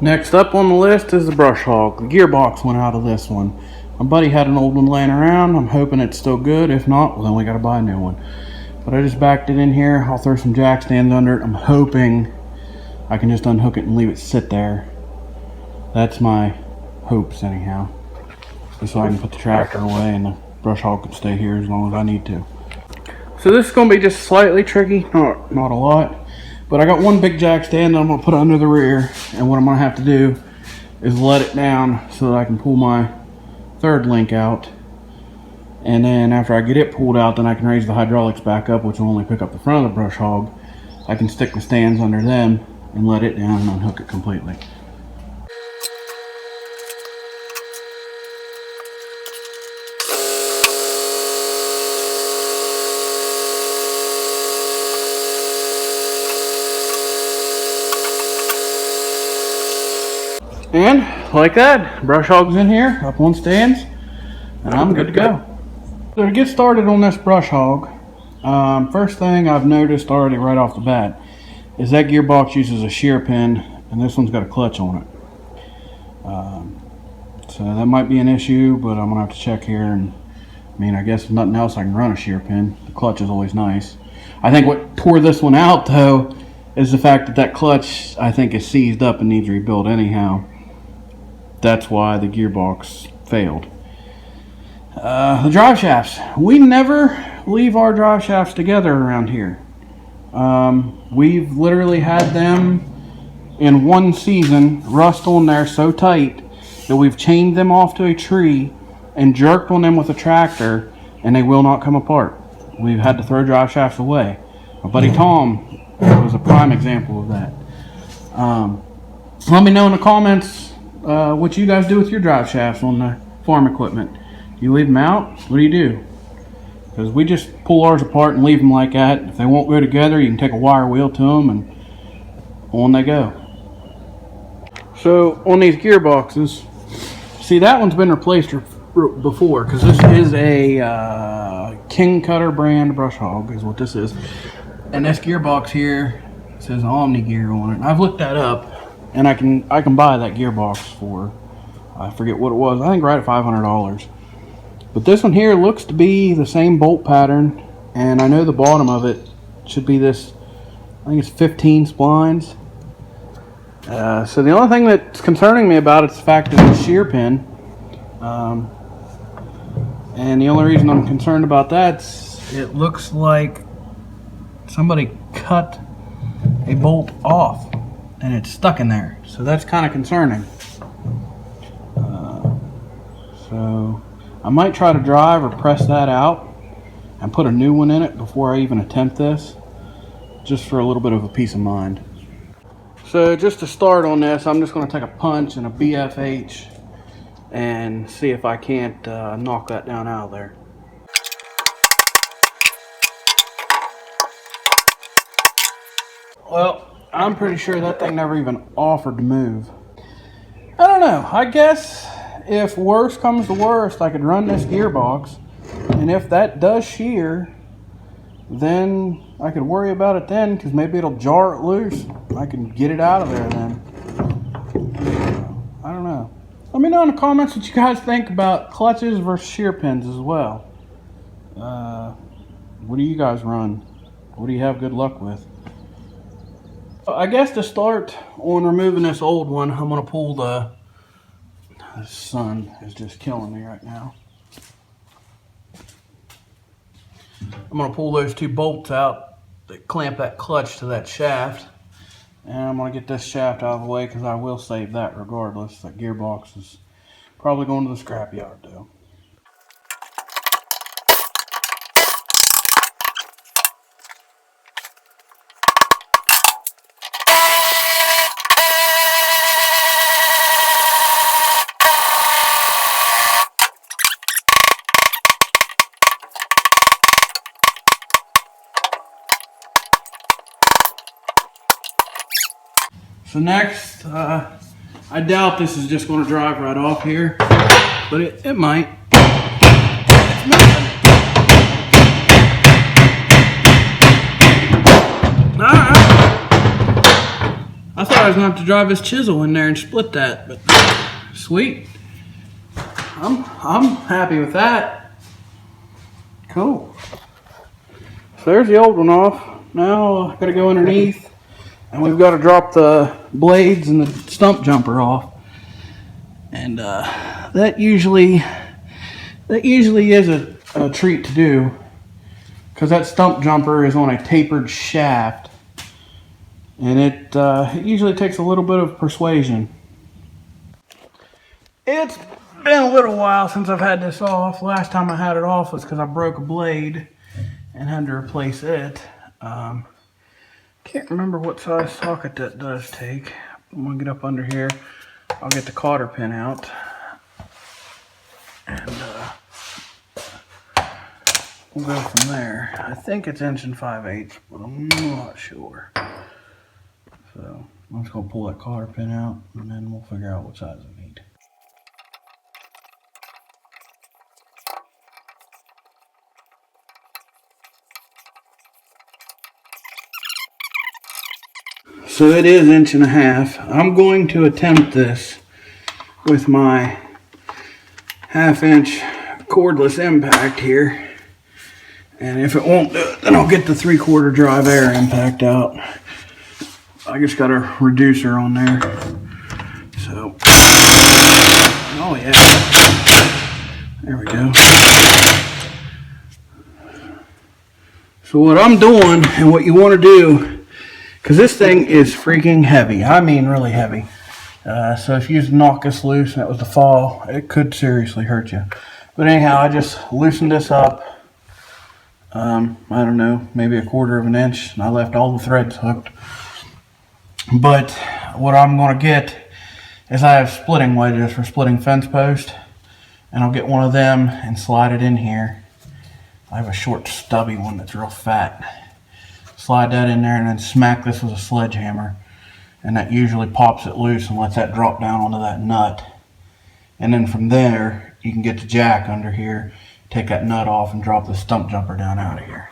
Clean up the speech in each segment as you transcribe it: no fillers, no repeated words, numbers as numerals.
Next up on the list is the brush hog. The gearbox went out of this one. My buddy had an old one laying around. I'm hoping it's still good. If not, well, then we gotta buy a new one. But I just backed it in here. I'll throw some jack stands under it. I'm hoping I can just unhook it and leave it sit there. That's my hopes anyhow. Just so I can put the tractor away and the brush hog can stay here as long as I need to. So this is gonna be just slightly tricky, not a lot. But I got one big jack stand that I'm going to put under the rear, and what I'm going to have to do is let it down so that I can pull my third link out. And then after I get it pulled out, then I can raise the hydraulics back up, which will only pick up the front of the brush hog. I can stick the stands under them and let it down and unhook it completely. And like that, brush hog's in here, up on stands, and I'm good to go. So to get started on this brush hog, first thing I've noticed already right off the bat is that gearbox uses a shear pin, and this one's got a clutch on it. So that might be an issue, but I'm gonna have to check here. And I mean, I guess if nothing else, I can run a shear pin. The clutch is always nice. I think what tore this one out though is the fact that clutch, I think, is seized up and needs rebuilt anyhow. That's why the gearbox failed. The drive shafts. We never leave our drive shafts together around here. We've literally had them in one season rust on there so tight that we've chained them off to a tree and jerked on them with a tractor, and they will not come apart. We've had to throw drive shafts away. My buddy Tom was a prime example of that. Let me know in the comments what you guys do with your drive shafts on the farm equipment. Do you leave them out? What do you do? Because we just pull ours apart and leave them like that. If they won't go together, you can take a wire wheel to them and on they go. So on these gearboxes, see, that one's been replaced before, because this is a Kutter brand brush hog is what this is. And this gearbox here says Omni Gear on it. And I've looked that up, and I can buy that gearbox for, I forget what it was, I think right at $500. But this one here looks to be the same bolt pattern, and I know the bottom of it should be this, I think it's 15 splines. So the only thing that's concerning me about it is the fact that it's a shear pin. And the only reason I'm concerned about that is it looks like somebody cut a bolt off and it's stuck in there. So that's kind of concerning. So I might try to drive or press that out and put a new one in it before I even attempt this, just for a little bit of a peace of mind. So just to start on this, I'm just going to take a punch and a BFH and see if I can't knock that down out of there. Well, I'm pretty sure that thing never even offered to move. I don't know. I guess if worse comes to worst, I could run this gearbox, and if that does shear, then I could worry about it then, because maybe it'll jar it loose. I can get it out of there then. I don't know. Let me know in the comments what you guys think about clutches versus shear pins as well. What do you guys run? What do you have good luck with? I guess to start on removing this old one, I'm going to pull the sun is just killing me right now. I'm going to pull those two bolts out that clamp that clutch to that shaft. And I'm going to get this shaft out of the way because I will save that regardless. That gearbox is probably going to the scrapyard though. So next, I doubt this is just going to drive right off here, but it might. It's moving. Alright. I thought I was gonna have to drive this chisel in there and split that, but sweet. I'm happy with that. Cool. So there's the old one off. Now I gotta go underneath, and we've got to drop the blades and the stump jumper off. And that usually is a treat to do, because that stump jumper is on a tapered shaft, and it usually takes a little bit of persuasion. It's been a little while since I've had this off. Last time I had it off was because I broke a blade and had to replace it. Can't remember what size socket that does take. I'm gonna get up under here. I'll get the cotter pin out, and we'll go from there. I think it's 1 5/8, but I'm not sure. So I'm just gonna pull that cotter pin out, and then we'll figure out what size I need. So it is 1.5 inches. I'm going to attempt this with my 1/2 inch cordless impact here. And if it won't do it, then I'll get the 3/4 drive air impact out. I just got a reducer on there. So, oh yeah. There we go. So what I'm doing, and what you want to do, because this thing is freaking heavy. I mean really heavy. So if you knock this loose and it was to fall, it could seriously hurt you. But anyhow, I just loosened this up. I don't know, maybe 1/4 inch. And I left all the threads hooked. But what I'm going to get is I have splitting wedges for splitting fence post. And I'll get one of them and slide it in here. I have a short stubby one that's real fat. Slide that in there and then smack this with a sledgehammer, and that usually pops it loose and lets that drop down onto that nut. And then from there you can get the jack under here, take that nut off, and drop the stump jumper down out of here.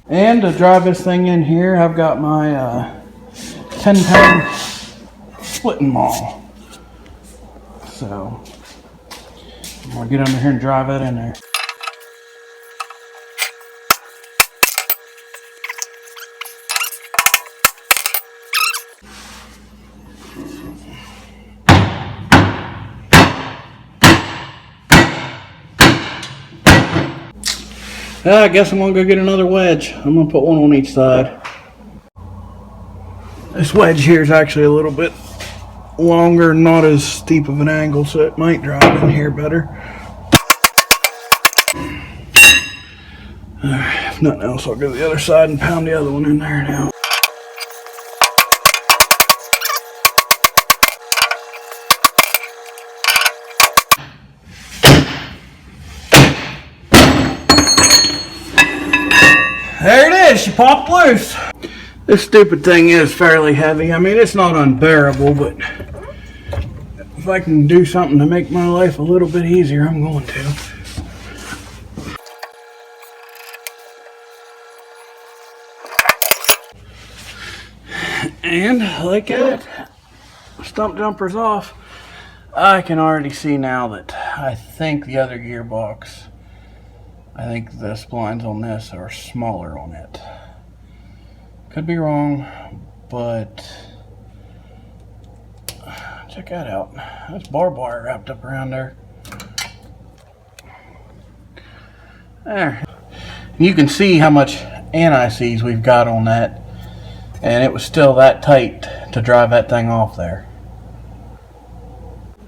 And to drive this thing in here, I've got my 10-pound splitting maul. So I'm gonna get under here and drive that in there. I guess I'm going to go get another wedge. I'm going to put one on each side. This wedge here is actually a little bit longer, not as steep of an angle, so it might drive in here better. If nothing else, I'll go to the other side and pound the other one in there now. There it is, she popped loose. This stupid thing is fairly heavy. I mean, it's not unbearable, but if I can do something to make my life a little bit easier, I'm going to. And like that, stump jumper's off. I can already see now that I think the other gearbox, I think the splines on this are smaller on it. Could be wrong, but check that out. That's barbed wire wrapped up around there. There. You can see how much anti-seize we've got on that, and it was still that tight to drive that thing off there.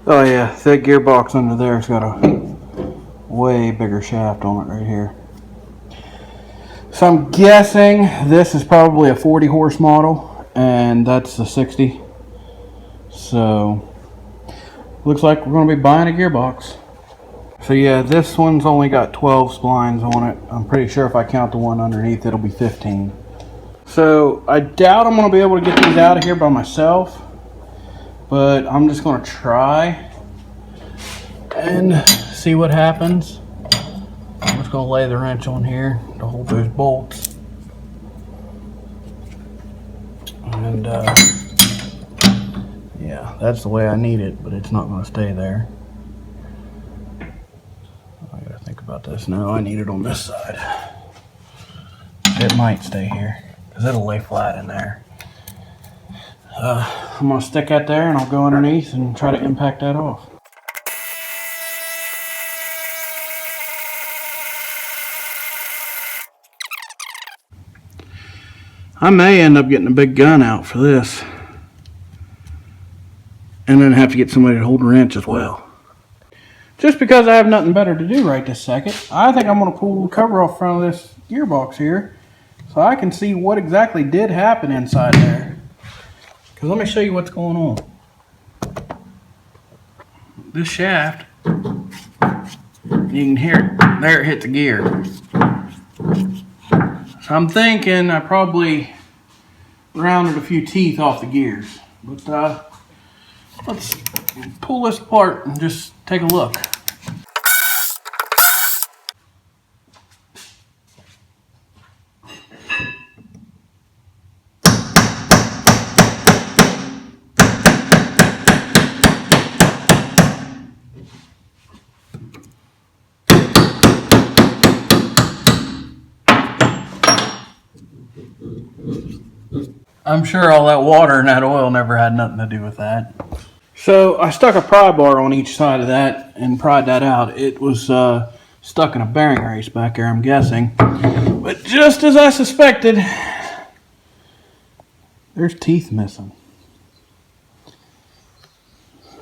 Oh yeah, that gearbox under there's got a way bigger shaft on it right here. So I'm guessing this is probably a 40 horse model, and that's a 60. So looks like we're going to be buying a gearbox. So yeah, this one's only got 12 splines on it. I'm pretty sure if I count the one underneath, it'll be 15. So I doubt I'm going to be able to get these out of here by myself, but I'm just going to try and see what happens. I'm just going to lay the wrench on here to hold those bolts. And that's the way I need it, but it's not going to stay there. I gotta think about this. No, I need it on this side. It might stay here because it'll lay flat in there. I'm going to stick that there and I'll go underneath and try to impact that off. I may end up getting a big gun out for this. And then have to get somebody to hold a wrench as well. Just because I have nothing better to do right this second, I think I'm going to pull the cover off front of this gearbox here so I can see what exactly did happen inside there. Because let me show you what's going on. This shaft, you can hear it, there it hit the gear. So I'm thinking I probably rounded a few teeth off the gears. But let's pull this apart and just take a look. I'm sure all that water and that oil never had nothing to do with that. So I stuck a pry bar on each side of that and pried that out. It was stuck in a bearing race back there, I'm guessing. But just as I suspected, there's teeth missing.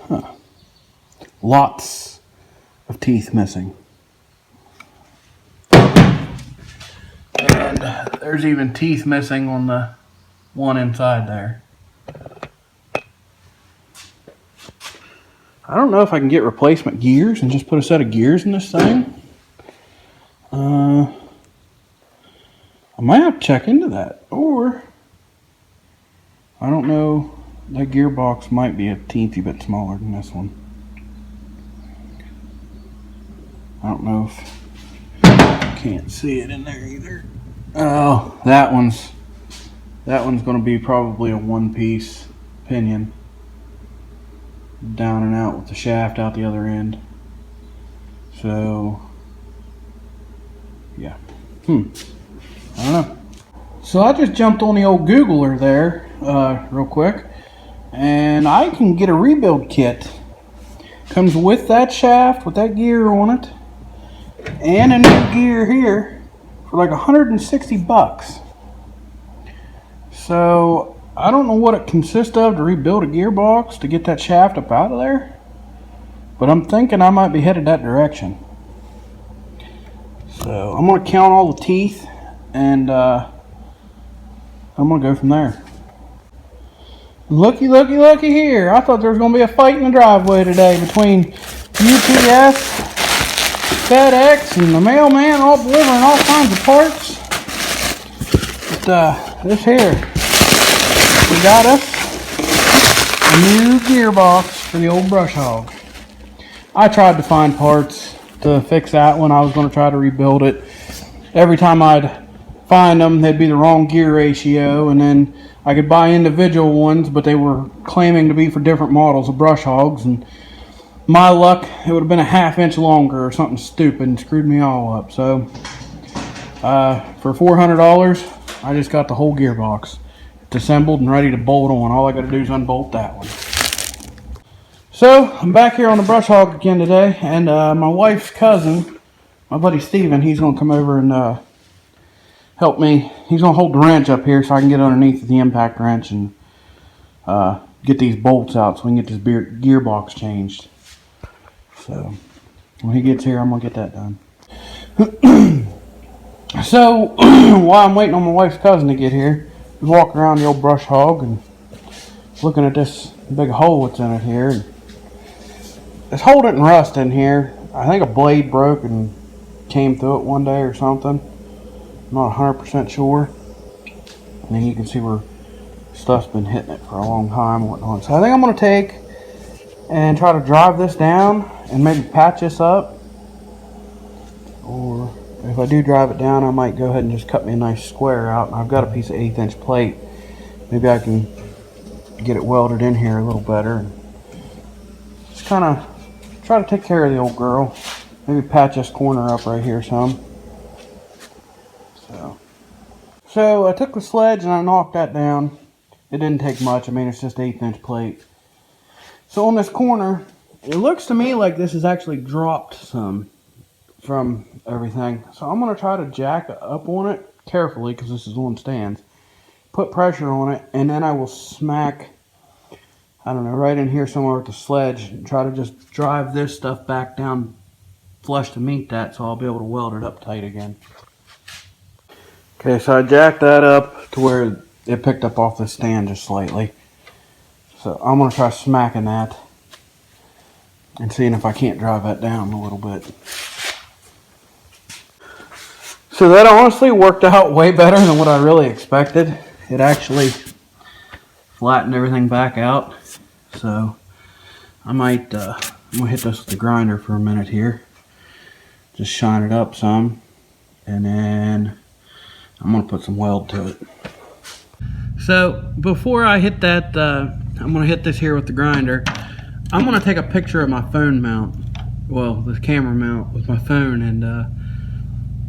Huh. Lots of teeth missing. And there's even teeth missing on the one inside there. I don't know if I can get replacement gears and just put a set of gears in this thing. I might have to check into that. Or, I don't know, that gearbox might be a teensy bit smaller than this one. I don't know if I can't see it in there either. Oh, that one's going to be probably a one-piece pinion. Down and out with the shaft out the other end. So, yeah. I don't know. So I just jumped on the old Googler there real quick. And I can get a rebuild kit. Comes with that shaft, with that gear on it. And a new gear here for like 160 bucks. So I don't know what it consists of to rebuild a gearbox to get that shaft up out of there. But I'm thinking I might be headed that direction. So I'm going to count all the teeth and I'm going to go from there. Looky here. I thought there was going to be a fight in the driveway today between UPS, FedEx, and the mailman all delivering all kinds of parts. But this here, we got us a new gearbox for the old brush hog. I tried to find parts to fix that one. I was going to try to rebuild it. Every time I'd find them, they'd be the wrong gear ratio, and then I could buy individual ones, but they were claiming to be for different models of brush hogs, and my luck, it would have been a ½ inch longer or something stupid and screwed me all up. So for $400, I just got the whole gearbox. It's assembled and ready to bolt on. All I got to do is unbolt that one. So I'm back here on the brush hog again today, and my wife's cousin, my buddy Steven, he's going to come over and help me. He's going to hold the wrench up here so I can get underneath the impact wrench and get these bolts out so we can get this gearbox changed. So when he gets here, I'm going to get that done. So while I'm waiting on my wife's cousin to get here, we walk around the old brush hog and looking at this big hole that's in it here. This hole didn't rust in here. I think a blade broke and came through it one day or something. I'm not 100% sure. And then you can see where stuff's been hitting it for a long time and whatnot. So I think I'm going to take and try to drive this down and maybe patch this up. Or if I do drive it down, I might go ahead and just cut me a nice square out. And I've got a piece of 1/8 inch plate. Maybe I can get it welded in here a little better and just kind of try to take care of the old girl. Maybe patch this corner up right here some. So I took the sledge and I knocked that down. It didn't take much. I mean, it's just 1/8 inch plate. So on this corner, it looks to me like this has actually dropped some from everything. So I'm going to try to jack up on it carefully because this is on stands. Put pressure on it, and then I will smack, I don't know, right in here somewhere with the sledge and try to just drive this stuff back down flush to meet that, so I'll be able to weld it up tight again. Okay, so I jacked that up to where it picked up off the stand just slightly. So I'm going to try smacking that and seeing if I can't drive that down a little bit. So that honestly worked out way better than what I really expected. It actually flattened everything back out. So I'm gonna hit this with the grinder for a minute here. Just shine it up some, and then I'm gonna put some weld to it. So before I hit that, I'm gonna hit this here with the grinder. I'm gonna take a picture of my phone mount, well, the camera mount with my phone, and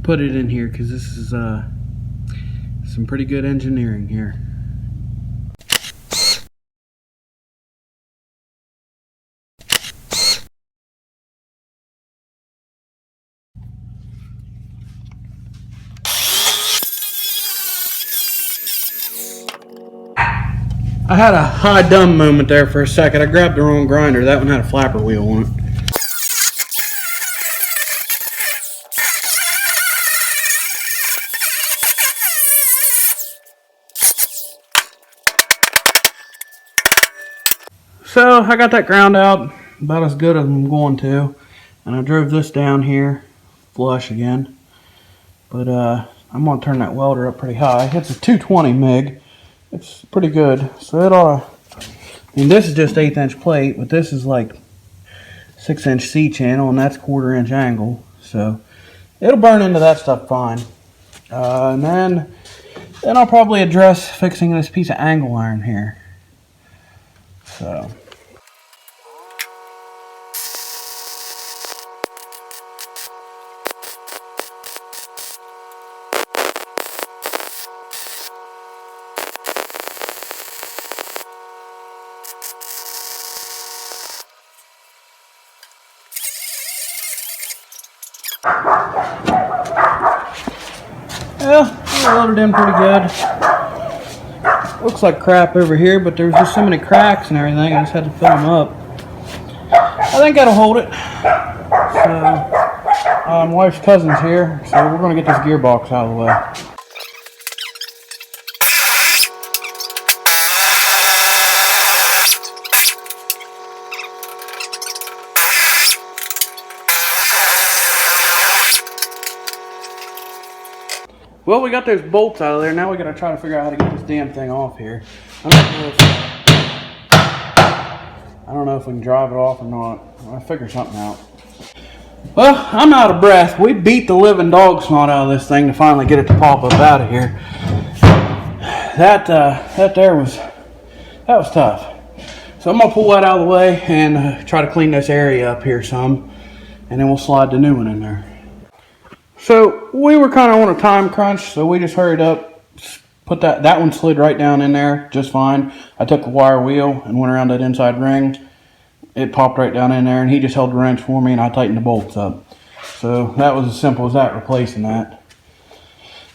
put it in here because this is some pretty good engineering here. I had a high dumb moment there for a second. I grabbed the wrong grinder. That one had a flapper wheel on it. So I got that ground out about as good as I'm going to, and I drove this down here flush again. But I'm gonna turn that welder up pretty high. It's a 220 MIG. It's pretty good. So it ought to, I mean, this is just 1/8 inch plate, but this is like 6 inch C channel, and that's 1/4 inch angle. So it'll burn into that stuff fine. And then I'll probably address fixing this piece of angle iron here. So. Well, I welded in pretty good. Looks like crap over here, but there's just so many cracks and everything, I just had to fill them up. I think that'll hold it. So, my wife's cousin's here, so we're going to get this gearbox out of the way. Well, we got those bolts out of there. Now we got to try to figure out how to get this damn thing off here. I don't know if we can drive it off or not. I'll figure something out. Well, I'm out of breath. We beat the living dog snot out of this thing to finally get it to pop up out of here. That was tough. So I'm gonna pull that out of the way and try to clean this area up here some, and then we'll slide the new one in there. So we were kind of on a time crunch, so we just hurried up, put that one slid right down in there just fine. I took the wire wheel and went around that inside ring. It popped right down in there, and he just held the wrench for me, and I tightened the bolts up. So that was as simple as that, replacing that.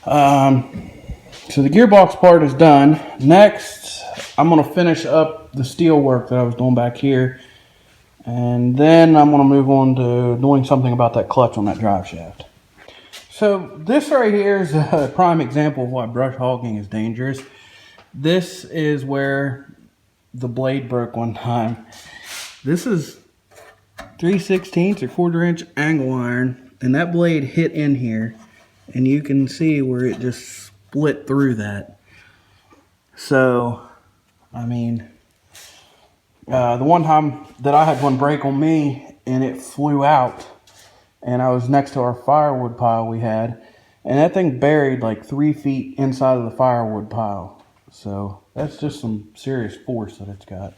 So the gearbox part is done. Next, I'm going to finish up the steel work that I was doing back here, and then I'm going to move on to doing something about that clutch on that drive shaft. So this right here is a prime example of why brush hogging is dangerous. This is where the blade broke one time. This is 3/16 or 1/4 inch angle iron, and that blade hit in here, and you can see where it just split through that. So, I mean, the one time that I had one break on me and it flew out, and I was next to our firewood pile we had, and that thing buried like 3 feet inside of the firewood pile. So that's just some serious force that it's got.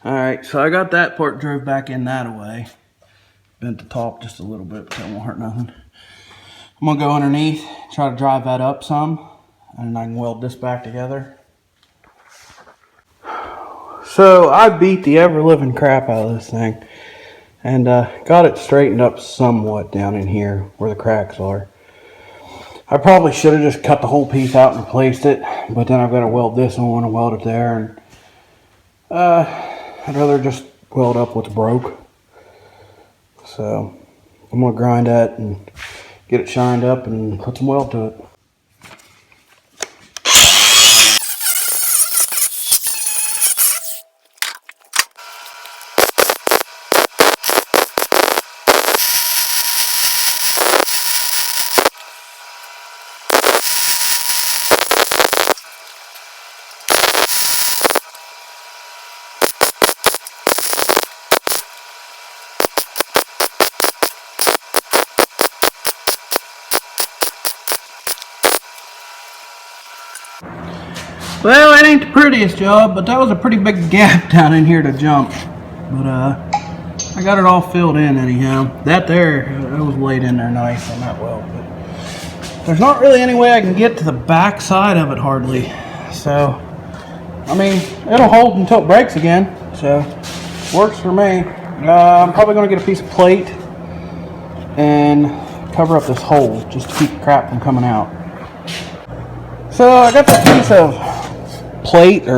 Alright, so I got that part drove back in that way. Bent the top just a little bit, but that won't hurt nothing. I'm gonna go underneath, try to drive that up some, and I can weld this back together. So I beat the ever-living crap out of this thing, and got it straightened up somewhat down in here where the cracks are. I probably should have just cut the whole piece out and replaced it, but then I've got to weld this on and weld it there, and I'd rather just weld up what's broke. So I'm gonna grind that and get it shined up and put some weld to it. Well, it ain't the prettiest job, but that was a pretty big gap down in here to jump. But I got it all filled in anyhow. That there, it was laid in there nice on that weld. But there's not really any way I can get to the back side of it hardly. So, I mean, it'll hold until it breaks again. So, works for me. I'm probably going to get a piece of plate and cover up this hole just to keep the crap from coming out. So, I got this piece of plate or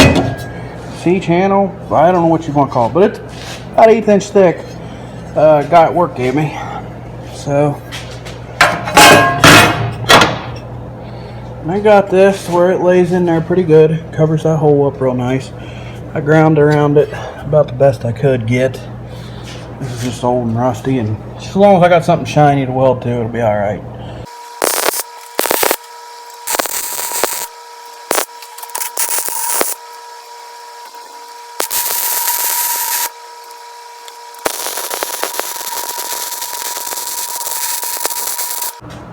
C-channel, I don't know what you want to call it, but it's about 1/8 inch thick. Guy at work gave me. So I got this where it lays in there pretty good, covers that hole up real nice. I ground around it about the best I could get. This is just old and rusty, and as long as I got something shiny to weld to, it'll be alright.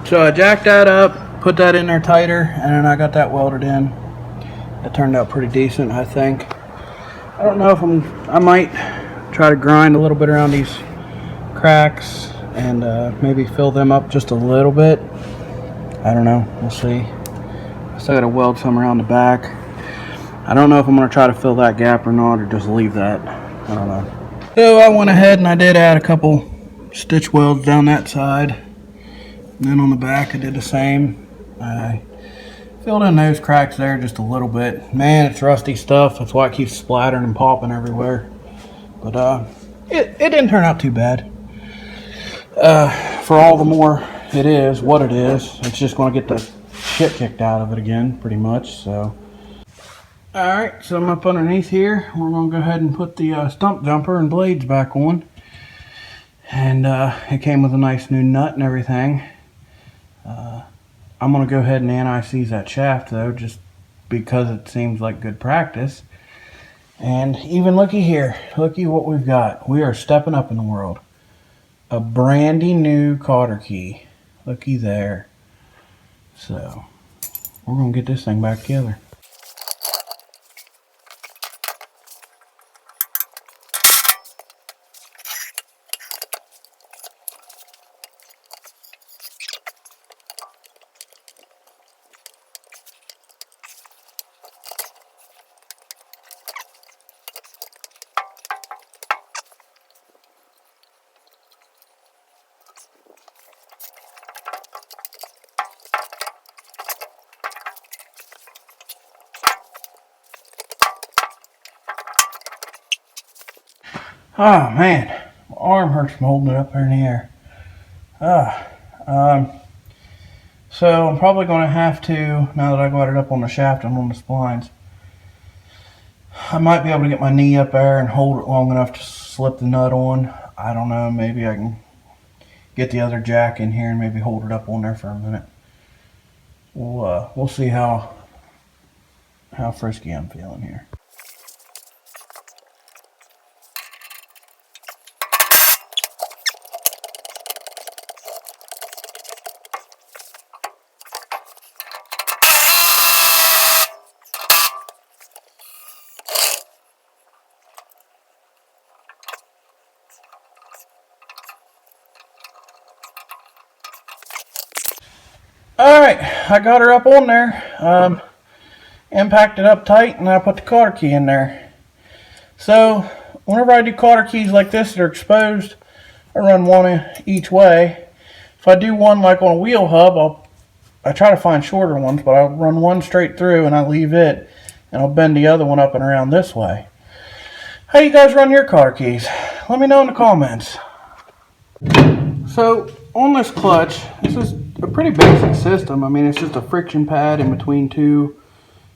So I jacked that up, put that in there tighter, and then I got that welded in. It turned out pretty decent, I think. I don't know if I might try to grind a little bit around these cracks and maybe fill them up just a little bit. I don't know, we'll see. I still gotta weld some around the back. I don't know if I'm gonna try to fill that gap or not, or just leave that. I don't know. So I went ahead and I did add a couple stitch welds down that side. And then on the back I did the same. I filled in those cracks there just a little bit. Man, it's rusty stuff. That's why it keeps splattering and popping everywhere. But it didn't turn out too bad. For all the more it is what it is, it's just going to get the shit kicked out of it again, pretty much. So, alright, so I'm up underneath here. We're going to go ahead and put the stump jumper and blades back on. And it came with a nice new nut and everything. I'm going to go ahead and anti-seize that shaft though, just because it seems like good practice. And even looky here, looky what we've got. We are stepping up in the world. A brandy new Kutter key. Looky there. So, we're going to get this thing back together. Oh man, my arm hurts from holding it up there in the air. So I'm probably going to have to, now that I got it up on the shaft and on the splines, I might be able to get my knee up there and hold it long enough to slip the nut on. I don't know, maybe I can get the other jack in here and maybe hold it up on there for a minute. We'll see how frisky I'm feeling here. Alright, I got her up on there. Impacted up tight, and I put the cotter key in there. So, whenever I do cotter keys like this that are exposed, I run one each way. If I do one like on a wheel hub, I try to find shorter ones, but I'll run one straight through and I leave it, and I'll bend the other one up and around this way. How you guys run your cotter keys? Let me know in the comments. So, on this clutch, this is a pretty basic system. I mean, it's just a friction pad in between two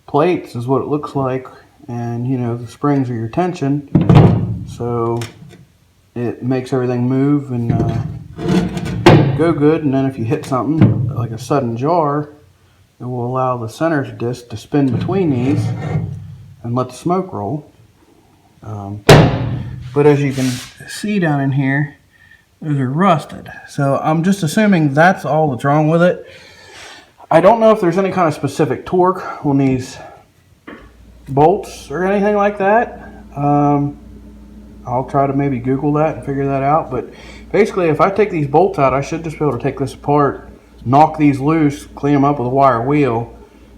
plates is what it looks like, and you know, the springs are your tension, so it makes everything move and go good. And then if you hit something like a sudden jar, it will allow the center disc to spin between these and let the smoke roll. But as you can see down in here, those are rusted, so I'm just assuming that's all that's wrong with it. I don't know if there's any kind of specific torque on these bolts or anything like that. I'll try to maybe Google that and figure that out. But basically, if I take these bolts out, I should just be able to take this apart, knock these loose, clean them up with a wire wheel,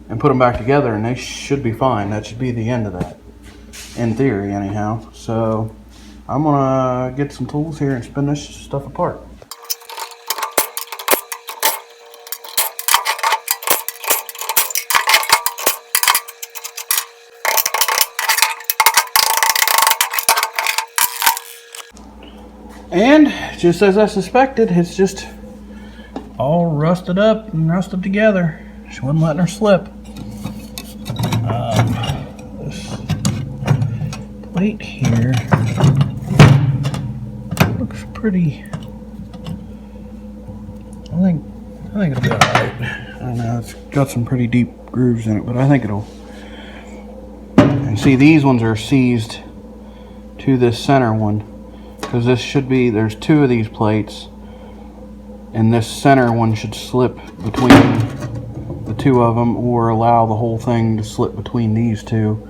and put them back together, and they should be fine. That should be the end of that, in theory anyhow. So I'm gonna get some tools here and spin this stuff apart. And just as I suspected, it's just all rusted up and rusted together. She wasn't letting her slip. This plate here looks pretty. I think it'll be alright. I don't know, it's got some pretty deep grooves in it, but I think it'll. And see, these ones are seized to this center one, because this should be, there's two of these plates, and this center one should slip between the two of them, or allow the whole thing to slip between these two.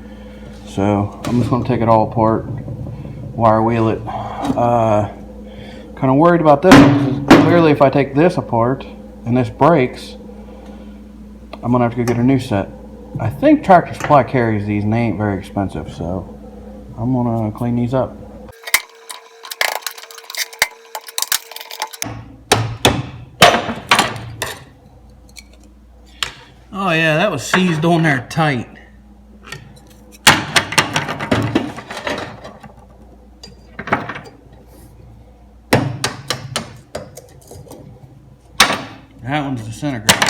So I'm just going to take it all apart, wire wheel it. Kind of worried about this one, because clearly if I take this apart and this breaks, I'm going to have to go get a new set. I think Tractor Supply carries these and they ain't very expensive, so I'm going to clean these up. Oh yeah, that was seized on there tight. That one's disintegrated.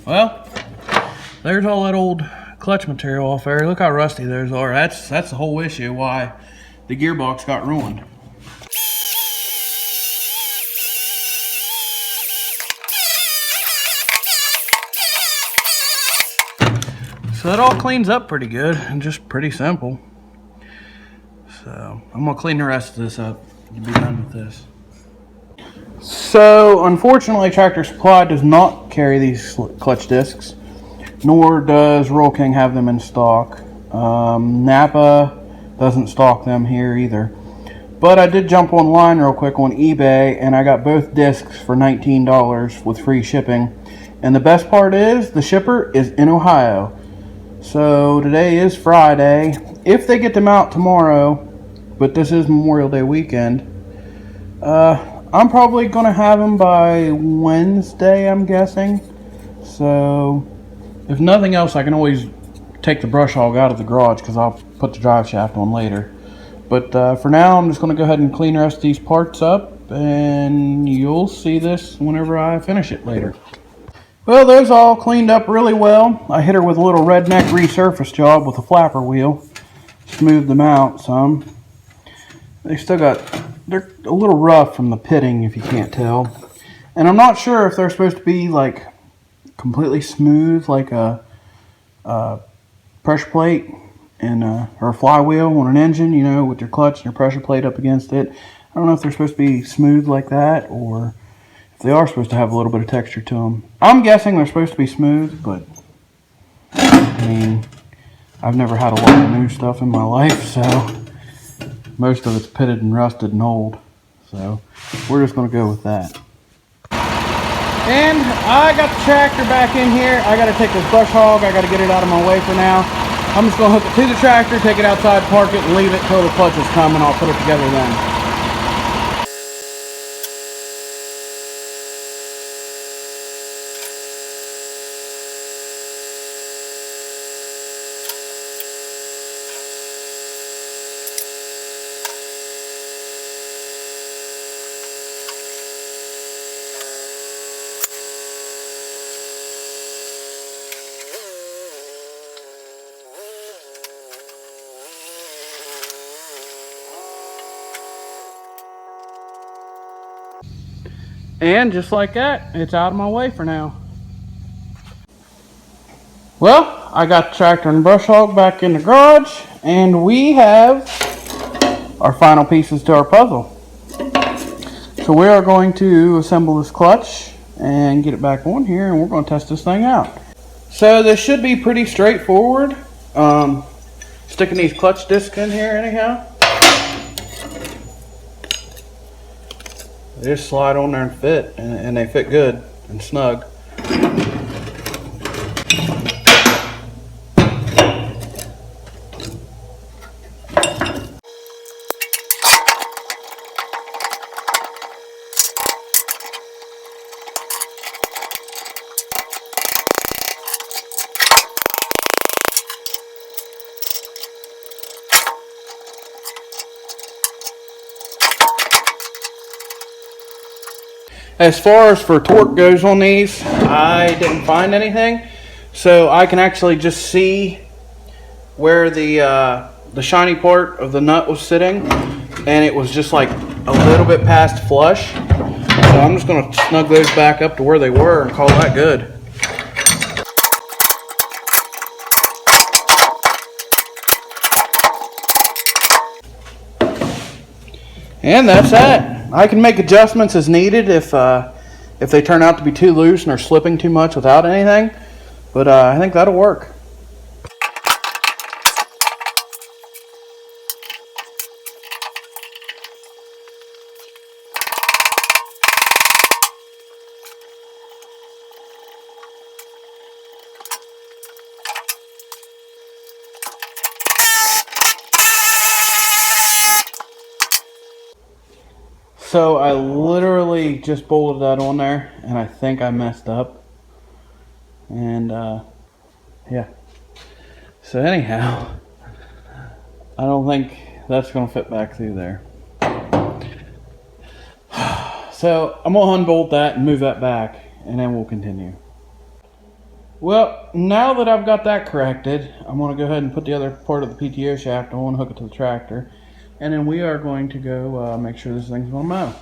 Well, there's all that old clutch material off there. Look how rusty those are. That's the whole issue why the gearbox got ruined. So that all cleans up pretty good and just pretty simple. So I'm gonna clean the rest of this up and be done with this. So unfortunately, Tractor Supply does not carry these clutch discs, nor does Royal King have them in stock. Napa doesn't stock them here either. But I did jump online real quick on eBay, and I got both discs for $19 with free shipping. And the best part is, the shipper is in Ohio. So today is Friday. If they get them out tomorrow, but this is Memorial Day weekend, I'm probably going to have them by Wednesday, I'm guessing. So if nothing else, I can always take the brush hog out of the garage because I'll put the drive shaft on later. But for now, I'm just going to go ahead and clean the rest of these parts up, and you'll see this whenever I finish it later. Well, those all cleaned up really well. I hit her with a little redneck resurface job with a flapper wheel. Smoothed them out some. They still got, they're a little rough from the pitting if you can't tell. And I'm not sure if they're supposed to be like completely smooth like a pressure plate and or a flywheel on an engine, you know, with your clutch and your pressure plate up against it. I don't know if they're supposed to be smooth like that, or if they are supposed to have a little bit of texture to them. I'm guessing they're supposed to be smooth, but I mean, I've never had a lot of new stuff in my life, so most of it's pitted and rusted and old. So we're just going to go with that. And I got the tractor back in here. I got to take this brush hog. I got to get it out of my way for now. I'm just going to hook it to the tractor, take it outside, park it, and leave it till the clutches come, and I'll put it together then. And just like that, it's out of my way for now. Well, I got the tractor and brush hog back in the garage, and we have our final pieces to our puzzle. So we are going to assemble this clutch and get it back on here, and we're going to test this thing out. So this should be pretty straightforward. Sticking these clutch discs in here anyhow. They just slide on there and fit, and they fit good and snug. As far as for torque goes on these, I didn't find anything. So I can actually just see where the shiny part of the nut was sitting, and it was just like a little bit past flush. So I'm just going to snug those back up to where they were and call that good. And that's that. I can make adjustments as needed if they turn out to be too loose and are slipping too much without anything. But I think that'll work. So I literally just bolted that on there, and I think I messed up. And yeah. So anyhow, I don't think that's going to fit back through there. So I'm going to unbolt that and move that back, and then we'll continue. Well, now that I've got that corrected, I'm going to go ahead and put the other part of the PTO shaft on, hook it to the tractor, and then we are going to go make sure this thing's going to mow.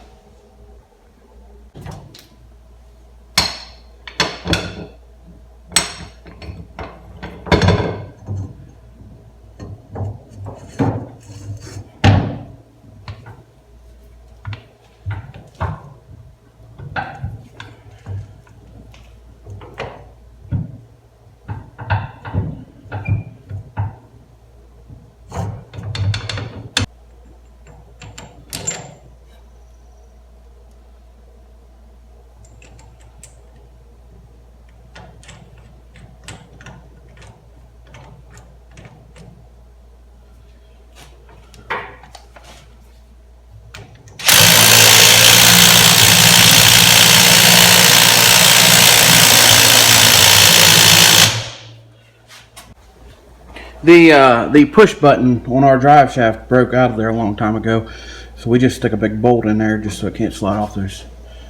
The push button on our drive shaft broke out of there a long time ago, so we just stick a big bolt in there just so it can't slide off those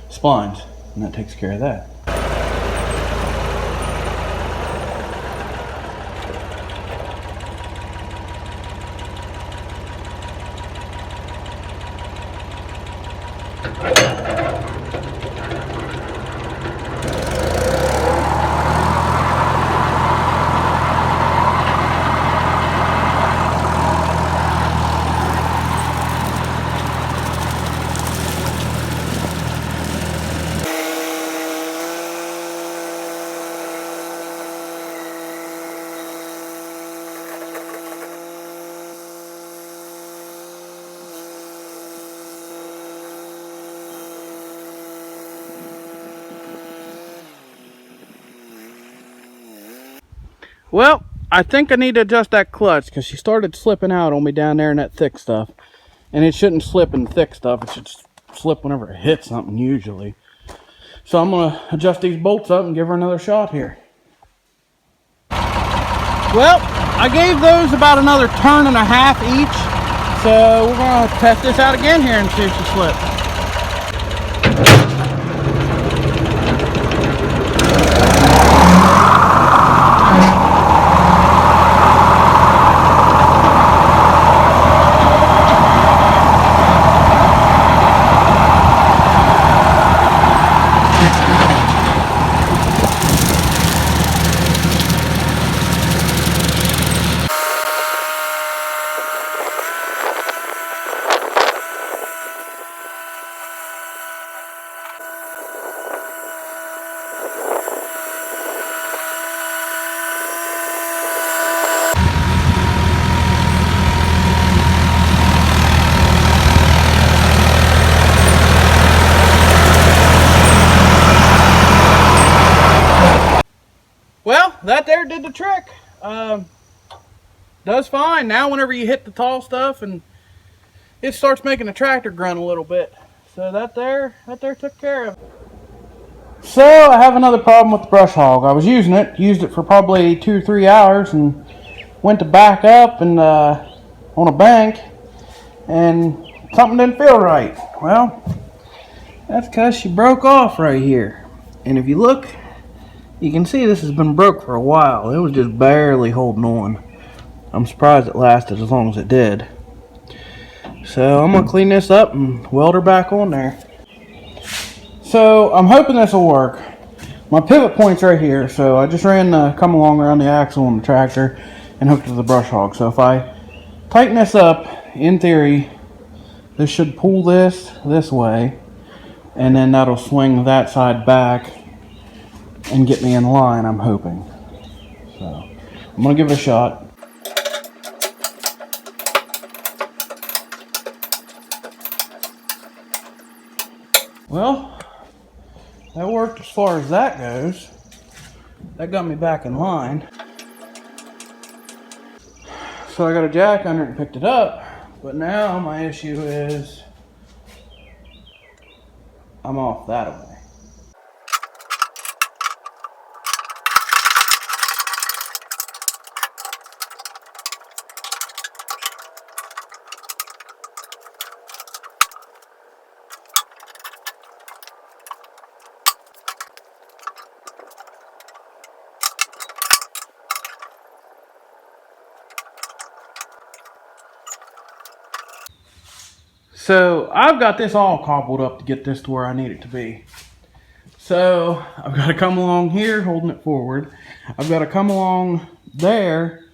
splines, and that takes care of that. Well, I think I need to adjust that clutch because she started slipping out on me down there in that thick stuff. And it shouldn't slip in thick stuff. It should slip whenever it hits something usually. So I'm going to adjust these bolts up and give her another shot here. Well, I gave those about another turn and a half each. So we're going to test this out again here and see if she slips. Well, that there did the trick. Does fine. Now whenever you hit the tall stuff and it starts making the tractor grunt a little bit. So that there took care of it. So I have another problem with the brush hog. I was used it for probably 2 or 3 hours and went to back up and on a bank and something didn't feel right. Well, that's because she broke off right here. And if you look, you can see this has been broke for a while. It was just barely holding on. I'm surprised it lasted as long as it did. So I'm going to clean this up and weld her back on there. So I'm hoping this will work. My pivot point's right here, so I just ran the come along around the axle on the tractor and hooked it to the brush hog. So if I tighten this up, in theory, this should pull this way, and then that'll swing that side back and get me in line, I'm hoping. So I'm going to give it a shot. Well, that worked as far as that goes. That got me back in line. So I got a jack under it and picked it up, but now my issue is I'm off that way. So I've got this all cobbled up to get this to where I need it to be. So I've got to come along here holding it forward. I've got to come along there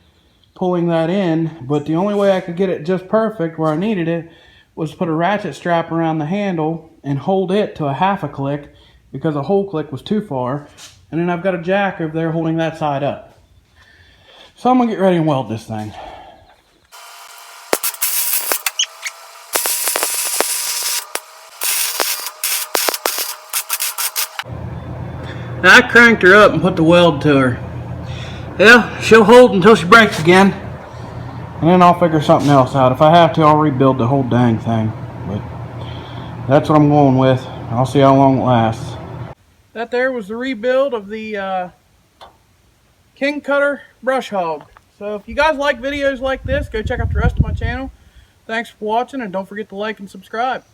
pulling that in, but the only way I could get it just perfect where I needed it was to put a ratchet strap around the handle and hold it to a half a click because a whole click was too far. And then I've got a jack over there holding that side up. So I'm going to get ready and weld this thing. Now I cranked her up and put the weld to her. Yeah, she'll hold until she breaks again. And then I'll figure something else out. If I have to, I'll rebuild the whole dang thing. But that's what I'm going with. I'll see how long it lasts. That there was the rebuild of the Kutter brush hog. So if you guys like videos like this, go check out the rest of my channel. Thanks for watching, and don't forget to like and subscribe.